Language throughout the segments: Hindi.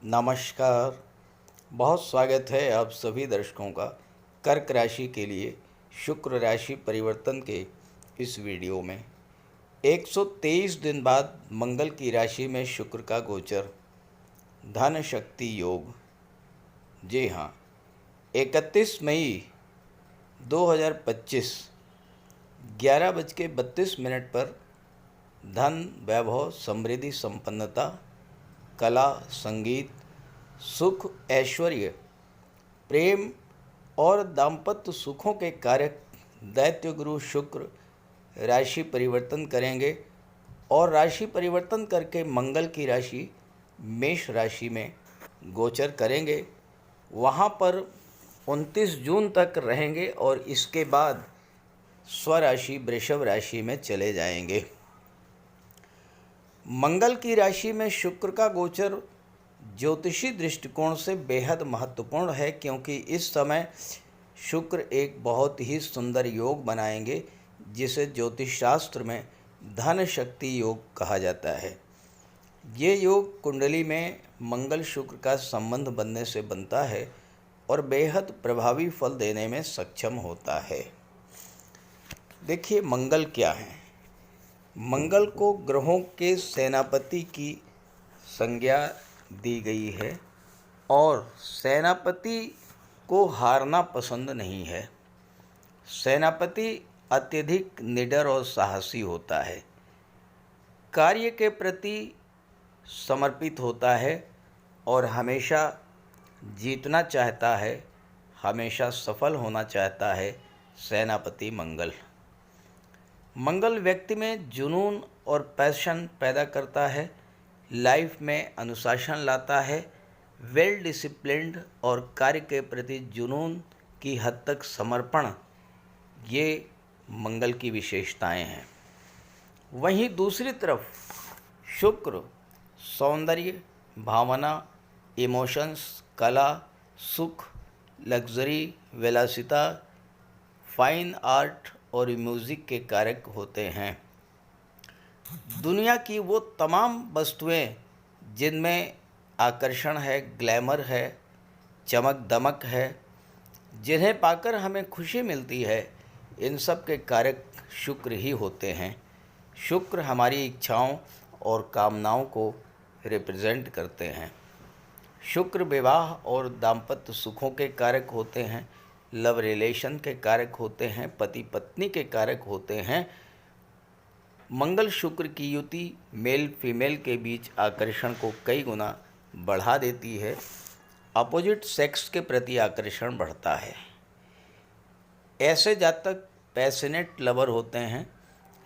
नमस्कार। बहुत स्वागत है आप सभी दर्शकों का कर्क राशि के लिए शुक्र राशि परिवर्तन के इस वीडियो में। 123 दिन बाद मंगल की राशि में शुक्र का गोचर, धन शक्ति योग। जी हाँ, 31 मई 2025 11:32 पर धन, वैभव, समृद्धि, संपन्नता, कला, संगीत, सुख, ऐश्वर्य, प्रेम और दाम्पत्य सुखों के कारक दैत्य गुरु शुक्र राशि परिवर्तन करेंगे और राशि परिवर्तन करके मंगल की राशि मेष राशि में गोचर करेंगे। वहाँ पर 29 जून तक रहेंगे और इसके बाद स्वराशि वृषभ राशि में चले जाएंगे। मंगल की राशि में शुक्र का गोचर ज्योतिषी दृष्टिकोण से बेहद महत्वपूर्ण है, क्योंकि इस समय शुक्र एक बहुत ही सुंदर योग बनाएंगे जिसे ज्योतिष शास्त्र में धन शक्ति योग कहा जाता है। ये योग कुंडली में मंगल शुक्र का संबंध बनने से बनता है और बेहद प्रभावी फल देने में सक्षम होता है। देखिए, मंगल क्या है। मंगल को ग्रहों के सेनापति की संज्ञा दी गई है और सेनापति को हारना पसंद नहीं है। सेनापति अत्यधिक निडर और साहसी होता है, कार्य के प्रति समर्पित होता है और हमेशा जीतना चाहता है, हमेशा सफल होना चाहता है। सेनापति मंगल व्यक्ति में जुनून और पैशन पैदा करता है, लाइफ में अनुशासन लाता है, वेल डिसिप्लिन्ड और कार्य के प्रति जुनून की हद तक समर्पण, ये मंगल की विशेषताएं हैं। वहीं दूसरी तरफ शुक्र सौंदर्य, भावना, इमोशंस, कला, सुख, लग्जरी, विलासिता, फाइन आर्ट और म्यूज़िक के कारक होते हैं। दुनिया की वो तमाम वस्तुएं जिनमें आकर्षण है, ग्लैमर है, चमक दमक है, जिन्हें पाकर हमें खुशी मिलती है, इन सब के कारक शुक्र ही होते हैं। शुक्र हमारी इच्छाओं और कामनाओं को रिप्रेजेंट करते हैं। शुक्र विवाह और दाम्पत्य सुखों के कारक होते हैं, लव रिलेशन के कारक होते हैं, पति पत्नी के कारक होते हैं। मंगल शुक्र की युति मेल फीमेल के बीच आकर्षण को कई गुना बढ़ा देती है। अपोजिट सेक्स के प्रति आकर्षण बढ़ता है। ऐसे जातक पैशनेट लवर होते हैं,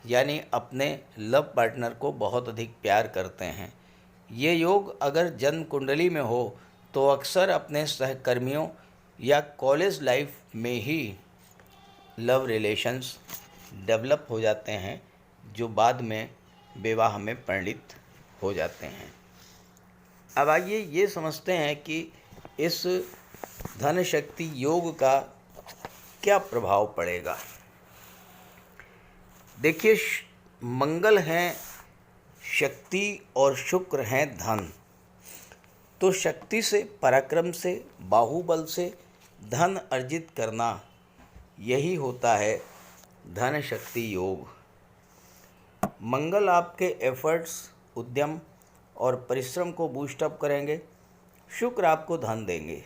यानी अपने लव पार्टनर को बहुत अधिक प्यार करते हैं। ये योग अगर जन्म कुंडली में हो तो अक्सर अपने सहकर्मियों या कॉलेज लाइफ में ही लव रिलेशंस डेवलप हो जाते हैं, जो बाद में विवाह में परिणित हो जाते हैं। अब आइए ये समझते हैं कि इस धन शक्ति योग का क्या प्रभाव पड़ेगा। देखिए, मंगल हैं शक्ति और शुक्र हैं धन। तो शक्ति से, पराक्रम से, बाहुबल से धन अर्जित करना, यही होता है धन शक्ति योग। मंगल आपके एफर्ट्स, उद्यम और परिश्रम को बूस्ट अप करेंगे। शुक्र आपको धन देंगे।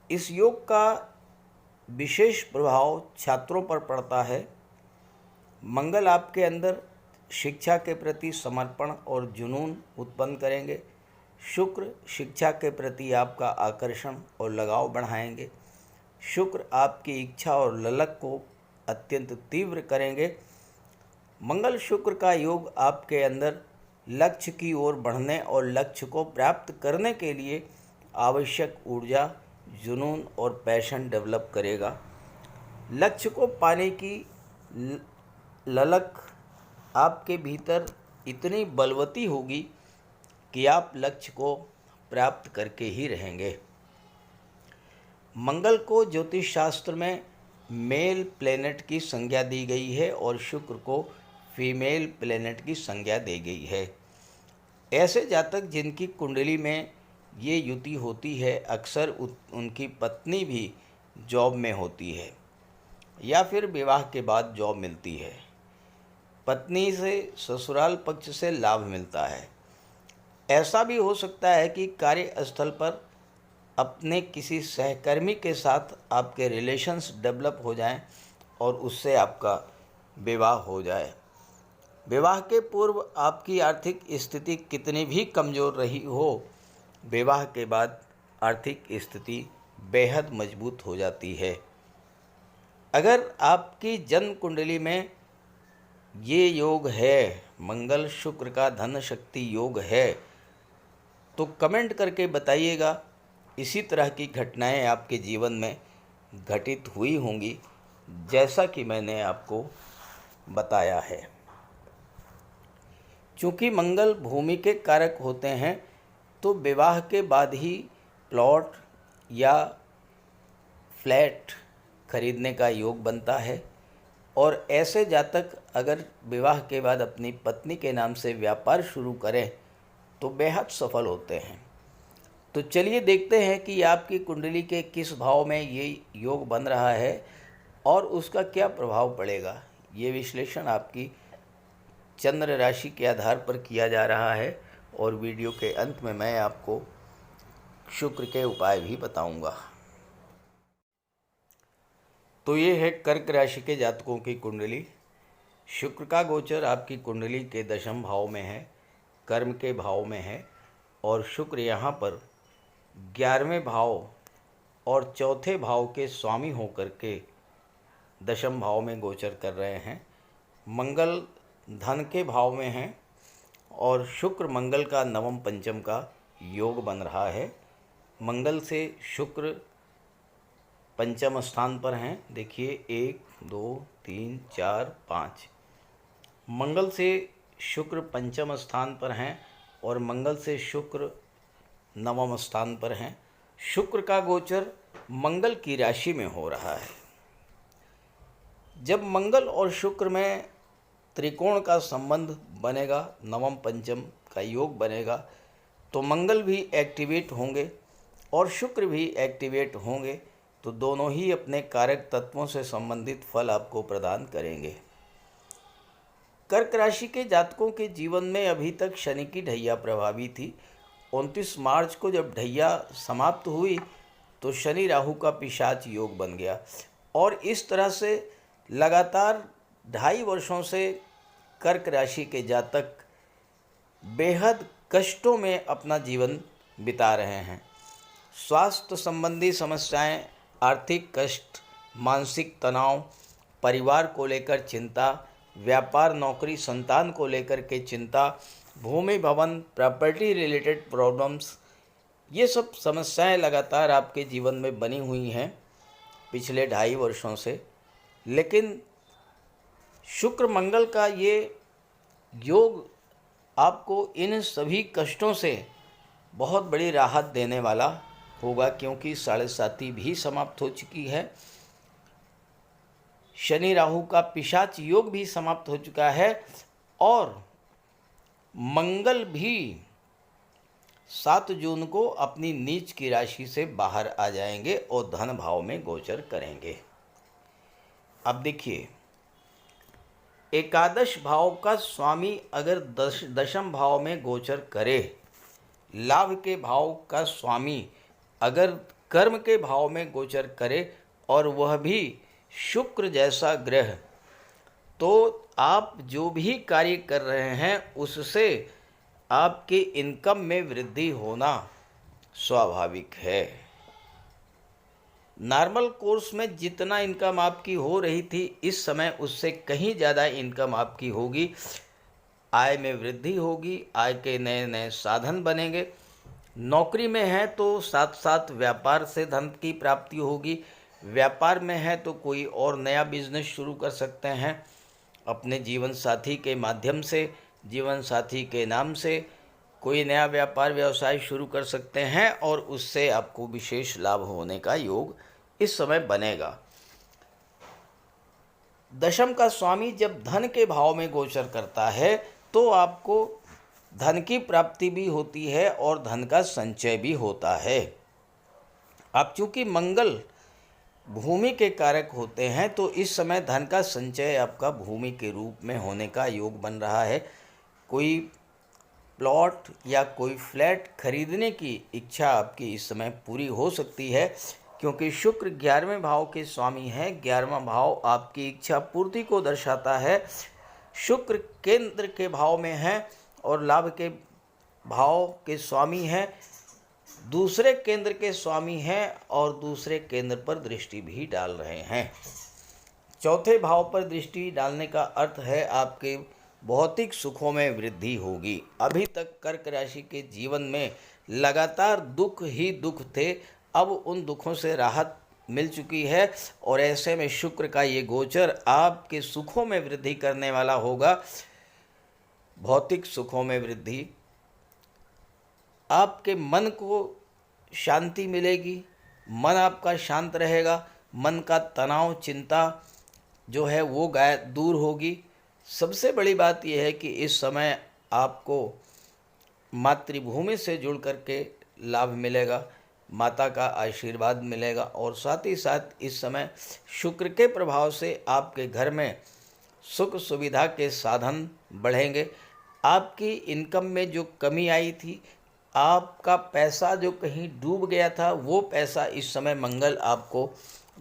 इस योग का विशेष प्रभाव छात्रों पर पड़ता है। मंगल आपके अंदर शिक्षा के प्रति समर्पण और जुनून उत्पन्न करेंगे। शुक्र शिक्षा के प्रति आपका आकर्षण और लगाव बढ़ाएंगे। शुक्र आपकी इच्छा और ललक को अत्यंत तीव्र करेंगे। मंगल शुक्र का योग आपके अंदर लक्ष्य की ओर बढ़ने और लक्ष्य को प्राप्त करने के लिए आवश्यक ऊर्जा, जुनून और पैशन डेवलप करेगा। लक्ष्य को पाने की ललक आपके भीतर इतनी बलवती होगी कि आप लक्ष्य को प्राप्त करके ही रहेंगे। मंगल को ज्योतिष शास्त्र में मेल प्लेनेट की संज्ञा दी गई है और शुक्र को फीमेल प्लेनेट की संज्ञा दी गई है। ऐसे जातक जिनकी कुंडली में ये युति होती है, अक्सर उनकी पत्नी भी जॉब में होती है या फिर विवाह के बाद जॉब मिलती है। पत्नी से ससुराल पक्ष से लाभ मिलता है। ऐसा भी हो सकता है कि कार्यस्थल पर अपने किसी सहकर्मी के साथ आपके रिलेशंस डेवलप हो जाएं और उससे आपका विवाह हो जाए। विवाह के पूर्व आपकी आर्थिक स्थिति कितनी भी कमज़ोर रही हो, विवाह के बाद आर्थिक स्थिति बेहद मजबूत हो जाती है। अगर आपकी जन्म कुंडली में ये योग है, मंगल शुक्र का धन शक्ति योग है, तो कमेंट करके बताइएगा इसी तरह की घटनाएं आपके जीवन में घटित हुई होंगी जैसा कि मैंने आपको बताया है। चूँकि मंगल भूमि के कारक होते हैं तो विवाह के बाद ही प्लॉट या फ्लैट खरीदने का योग बनता है और ऐसे जातक अगर विवाह के बाद अपनी पत्नी के नाम से व्यापार शुरू करें तो बेहद सफल होते हैं। तो चलिए देखते हैं कि आपकी कुंडली के किस भाव में ये योग बन रहा है और उसका क्या प्रभाव पड़ेगा। ये विश्लेषण आपकी चंद्र राशि के आधार पर किया जा रहा है और वीडियो के अंत में मैं आपको शुक्र के उपाय भी बताऊंगा। तो ये है कर्क राशि के जातकों की कुंडली। शुक्र का गोचर आपकी कुंडली के दशम भाव में है, कर्म के भाव में है और शुक्र यहाँ पर 11वें भाव और चौथे भाव के स्वामी होकर के दशम भाव में गोचर कर रहे हैं। मंगल धन के भाव में हैं और शुक्र मंगल का नवम पंचम का योग बन रहा है। मंगल से शुक्र पंचम स्थान पर हैं, देखिए 1 2 3 4 5। मंगल से शुक्र पंचम स्थान पर हैं और मंगल से शुक्र नवम स्थान पर हैं। शुक्र का गोचर मंगल की राशि में हो रहा है। जब मंगल और शुक्र में त्रिकोण का संबंध बनेगा, नवम पंचम का योग बनेगा, तो मंगल भी एक्टिवेट होंगे और शुक्र भी एक्टिवेट होंगे, तो दोनों ही अपने कारक तत्वों से संबंधित फल आपको प्रदान करेंगे। कर्क राशि के जातकों के जीवन में अभी तक शनि की ढैया प्रभावी थी। 29 मार्च को जब ढैया समाप्त हुई तो शनि राहु का पिशाच योग बन गया और इस तरह से लगातार 2.5 वर्षों से कर्क राशि के जातक बेहद कष्टों में अपना जीवन बिता रहे हैं। स्वास्थ्य संबंधी समस्याएं, आर्थिक कष्ट, मानसिक तनाव, परिवार को लेकर चिंता, व्यापार नौकरी संतान को लेकर के चिंता, भूमि भवन प्रॉपर्टी रिलेटेड प्रॉब्लम्स, ये सब समस्याएं लगातार आपके जीवन में बनी हुई हैं पिछले 2.5 वर्षों से। लेकिन शुक्र मंगल का ये योग आपको इन सभी कष्टों से बहुत बड़ी राहत देने वाला होगा, क्योंकि 7.5 भी समाप्त हो चुकी है, शनि राहु का पिशाच योग भी समाप्त हो चुका है और मंगल भी 7 जून को अपनी नीच की राशि से बाहर आ जाएंगे और धन भाव में गोचर करेंगे। अब देखिए, एकादश भाव का स्वामी अगर दशम भाव में गोचर करे, लाभ के भाव का स्वामी अगर कर्म के भाव में गोचर करे और वह भी शुक्र जैसा ग्रह, तो आप जो भी कार्य कर रहे हैं उससे आपके इनकम में वृद्धि होना स्वाभाविक है। नॉर्मल कोर्स में जितना इनकम आपकी हो रही थी, इस समय उससे कहीं ज़्यादा इनकम आपकी होगी। आय में वृद्धि होगी, आय के नए नए साधन बनेंगे। नौकरी में है तो साथ साथ व्यापार से धन की प्राप्ति होगी। व्यापार में है तो कोई और नया बिजनेस शुरू कर सकते हैं अपने जीवन साथी के माध्यम से, जीवन साथी के नाम से कोई नया व्यापार व्यवसाय शुरू कर सकते हैं और उससे आपको विशेष लाभ होने का योग इस समय बनेगा। दशम का स्वामी जब धन के भाव में गोचर करता है तो आपको धन की प्राप्ति भी होती है और धन का संचय भी होता है। अब चूंकि मंगल भूमि के कारक होते हैं तो इस समय धन का संचय आपका भूमि के रूप में होने का योग बन रहा है। कोई प्लॉट या कोई फ्लैट खरीदने की इच्छा आपकी इस समय पूरी हो सकती है, क्योंकि शुक्र 11वें भाव के स्वामी हैं। 11वां भाव आपकी इच्छा पूर्ति को दर्शाता है। शुक्र केंद्र के भाव में है और लाभ के भाव के स्वामी हैं, दूसरे केंद्र के स्वामी हैं और दूसरे केंद्र पर दृष्टि भी डाल रहे हैं। चौथे भाव पर दृष्टि डालने का अर्थ है आपके भौतिक सुखों में वृद्धि होगी। अभी तक कर्क राशि के जीवन में लगातार दुख ही दुख थे, अब उन दुखों से राहत मिल चुकी है और ऐसे में शुक्र का ये गोचर आपके सुखों में वृद्धि करने वाला होगा। भौतिक सुखों में वृद्धि, आपके मन को शांति मिलेगी, मन आपका शांत रहेगा, मन का तनाव चिंता जो है वो दूर होगी। सबसे बड़ी बात यह है कि इस समय आपको मातृभूमि से जुड़ कर के लाभ मिलेगा, माता का आशीर्वाद मिलेगा और साथ ही साथ इस समय शुक्र के प्रभाव से आपके घर में सुख सुविधा के साधन बढ़ेंगे। आपकी इनकम में जो कमी आई थी, आपका पैसा जो कहीं डूब गया था, वो पैसा इस समय मंगल आपको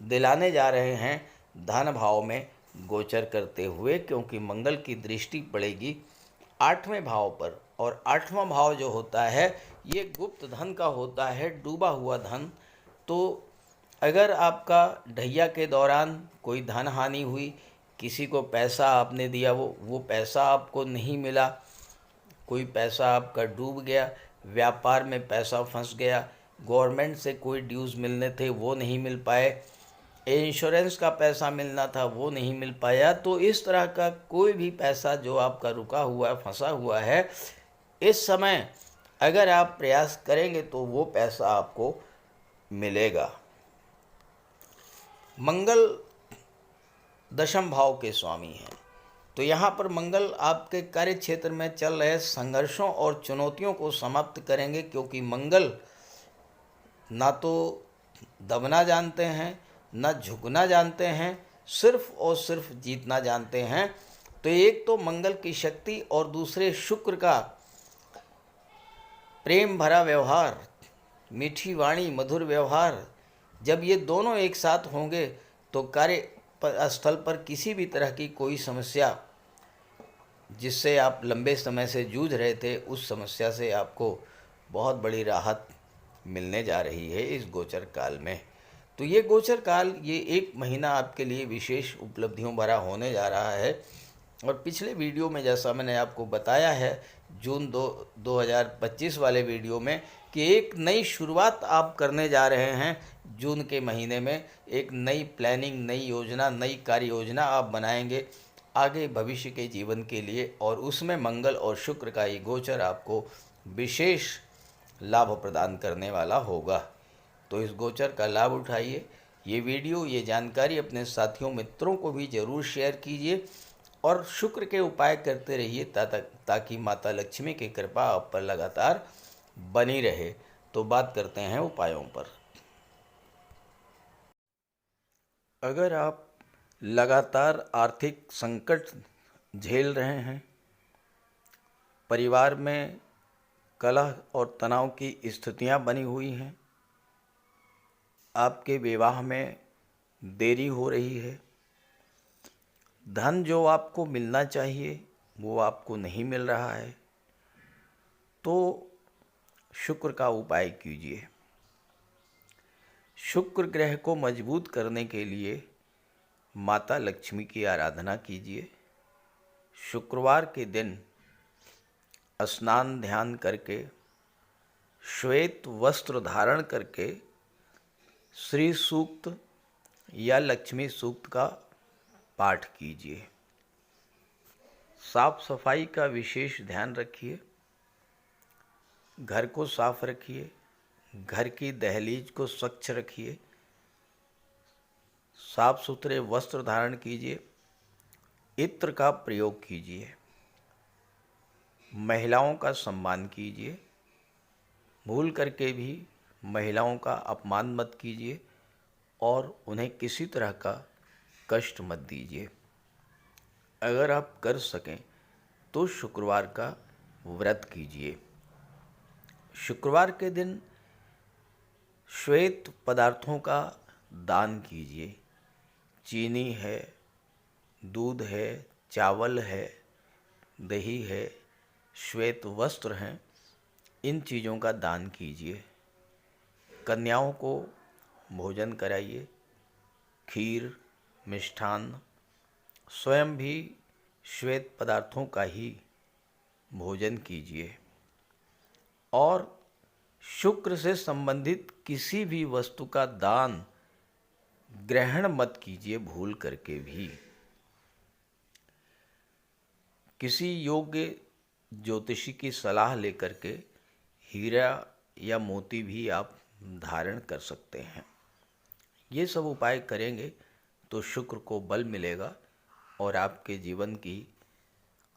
दिलाने जा रहे हैं धन भाव में गोचर करते हुए, क्योंकि मंगल की दृष्टि पड़ेगी 8वें भाव पर और 8वां भाव जो होता है ये गुप्त धन का होता है, डूबा हुआ धन। तो अगर आपका ढैया के दौरान कोई धन हानि हुई, किसी को पैसा आपने दिया, वो पैसा आपको नहीं मिला, कोई पैसा आपका डूब गया, व्यापार में पैसा फंस गया, गवर्नमेंट से कोई ड्यूज़ मिलने थे वो नहीं मिल पाए, इंश्योरेंस का पैसा मिलना था वो नहीं मिल पाया, तो इस तरह का कोई भी पैसा जो आपका रुका हुआ है, फंसा हुआ है, इस समय अगर आप प्रयास करेंगे तो वो पैसा आपको मिलेगा। मंगल दशम भाव के स्वामी हैं, तो यहाँ पर मंगल आपके कार्य क्षेत्र में चल रहे संघर्षों और चुनौतियों को समाप्त करेंगे, क्योंकि मंगल ना तो दबना जानते हैं, ना झुकना जानते हैं, सिर्फ और सिर्फ जीतना जानते हैं। तो एक तो मंगल की शक्ति और दूसरे शुक्र का प्रेम भरा व्यवहार, मीठी वाणी, मधुर व्यवहार, जब ये दोनों एक साथ होंगे तो कार्य स्थल पर किसी भी तरह की कोई समस्या जिससे आप लंबे समय से जूझ रहे थे, उस समस्या से आपको बहुत बड़ी राहत मिलने जा रही है इस गोचर काल में। तो ये गोचर काल, ये 1 महीना आपके लिए विशेष उपलब्धियों भरा होने जा रहा है। और पिछले वीडियो में जैसा मैंने आपको बताया है जून 2025 वाले वीडियो में कि एक नई शुरुआत आप करने जा रहे हैं जून के महीने में, एक नई प्लानिंग, नई योजना, नई कार्य योजना आप बनाएंगे आगे भविष्य के जीवन के लिए, और उसमें मंगल और शुक्र का ये गोचर आपको विशेष लाभ प्रदान करने वाला होगा। तो इस गोचर का लाभ उठाइए। ये वीडियो, ये जानकारी अपने साथियों मित्रों को भी ज़रूर शेयर कीजिए और शुक्र के उपाय करते रहिए ताकि माता लक्ष्मी की कृपा आप पर लगातार बनी रहे। तो बात करते हैं उपायों पर। अगर आप लगातार आर्थिक संकट झेल रहे हैं, परिवार में कलह और तनाव की स्थितियां बनी हुई हैं, आपके विवाह में देरी हो रही है, धन जो आपको मिलना चाहिए वो आपको नहीं मिल रहा है, तो शुक्र का उपाय कीजिए। शुक्र ग्रह को मजबूत करने के लिए माता लक्ष्मी की आराधना कीजिए। शुक्रवार के दिन स्नान ध्यान करके, श्वेत वस्त्र धारण करके श्री सूक्त या लक्ष्मी सूक्त का पाठ कीजिए। साफ सफाई का विशेष ध्यान रखिए, घर को साफ रखिए, घर की दहलीज को स्वच्छ रखिए, साफ सुथरे वस्त्र धारण कीजिए, इत्र का प्रयोग कीजिए। महिलाओं का सम्मान कीजिए। भूल करके भी महिलाओं का अपमान मत कीजिए और उन्हें किसी तरह का कष्ट मत दीजिए। अगर आप कर सकें तो शुक्रवार का व्रत कीजिए। शुक्रवार के दिन श्वेत पदार्थों का दान कीजिए। चीनी है, दूध है, चावल है, दही है, श्वेत वस्त्र हैं, इन चीज़ों का दान कीजिए। कन्याओं को भोजन कराइए, खीर, मिष्ठान्न। स्वयं भी श्वेत पदार्थों का ही भोजन कीजिए और शुक्र से संबंधित किसी भी वस्तु का दान ग्रहण मत कीजिए भूल करके भी। किसी योग्य ज्योतिषी की सलाह लेकर के हीरा या मोती भी आप धारण कर सकते हैं। ये सब उपाय करेंगे तो शुक्र को बल मिलेगा और आपके जीवन की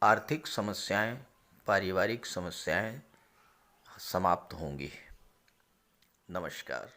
आर्थिक समस्याएं, पारिवारिक समस्याएं समाप्त होंगी। नमस्कार।